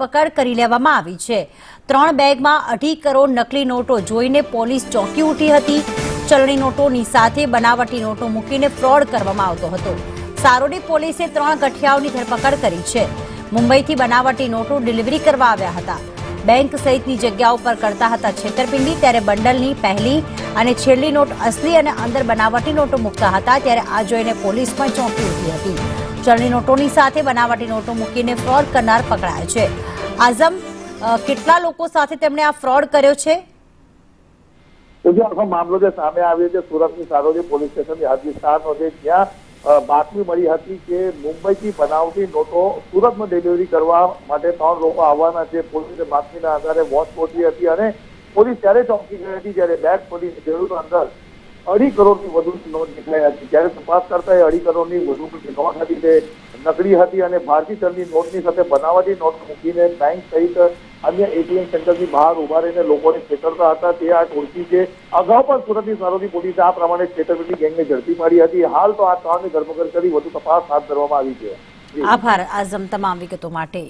ધરપકડ કરી લેવામાં આવી છે। 3 બેગમાં 2.5 કરોડ નકલી નોટો જોઈને પોલીસ ચોંકી ઉઠી હતી। ચલણી નોટોની સાથે બનાવટી નોટો મૂકીને ફ્રોડ કરવામાં આવતો હતો। સારોડી પોલીસે 3 ગઠિયાઓની ધરપકડ કરી છે। મુંબઈથી બનાવટી નોટો ડિલિવરી કરવા આવ્યા હતા। બેંક સહિતની જગ્યાઓ પર કરતા હતા છેતરપિંડી। ત્યારે બંડલની પહેલી અને છેલ્લી નોટ અસલી અને અંદર બનાવટી નોટો મૂકતા હતા। ત્યારે આ જોઈને પોલીસ પણ ચોંકી ઉઠી હતી। ચલણી નોટોની સાથે બનાવટી નોટો મૂકીને ફ્રોડ કરનાર પકડાયા છે। આઝમ, કેટલા લોકો સાથે તેમણે આ ફ્રોડ કર્યો છે? તો જે આખો મામલો જે સામે આવ્યો છે સુરતની સારોલી પોલીસ સ્ટેશનની હદ વિસ્તારનો છે, જ્યાં બાતમી મળી હતી કે મુંબઈથી બનાવટી નોટો સુરતમાં ડિલિવરી કરવા માટે 3 લોકો આવવાના છે। પોલીસે બાતમીના આધારે વોચ ગોઠવી હતી અને પોલીસ ત્યારે ચોંકી ગઈ હતી જ્યારે બેગ ખોલી જરૂર અંદર 2.5 કરોડની વધુની નોટ નીકળાઈ હતી। ત્યારે તપાસ કરતા 2.5 કરોડની વધુની નોટ હતી તે નકલી હતી અને ભારતીય ચલણી નોટની સાથે બનાવટી નોટ મૂકીને બેંક સહિત અન્ય એટીએમ સેન્ટરની બહાર ઉભા રહીને લોકોને છેતરતા હતા। તે આ ટોળકી છે। અગાઉ પણ સુરતની સારોલી પોલીસે આ પ્રમાણે છેતરપિંડી ગેંગને ઝડપી પાડી હતી। હાલ તો આ 3ની ધરપકડ કરી વધુ તપાસ હાથ ધરવામાં આવી છે। આભાર આઝમ તમામ વિગતો માટે।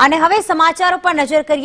અને હવે સમાચારો પર નજર કરીએ।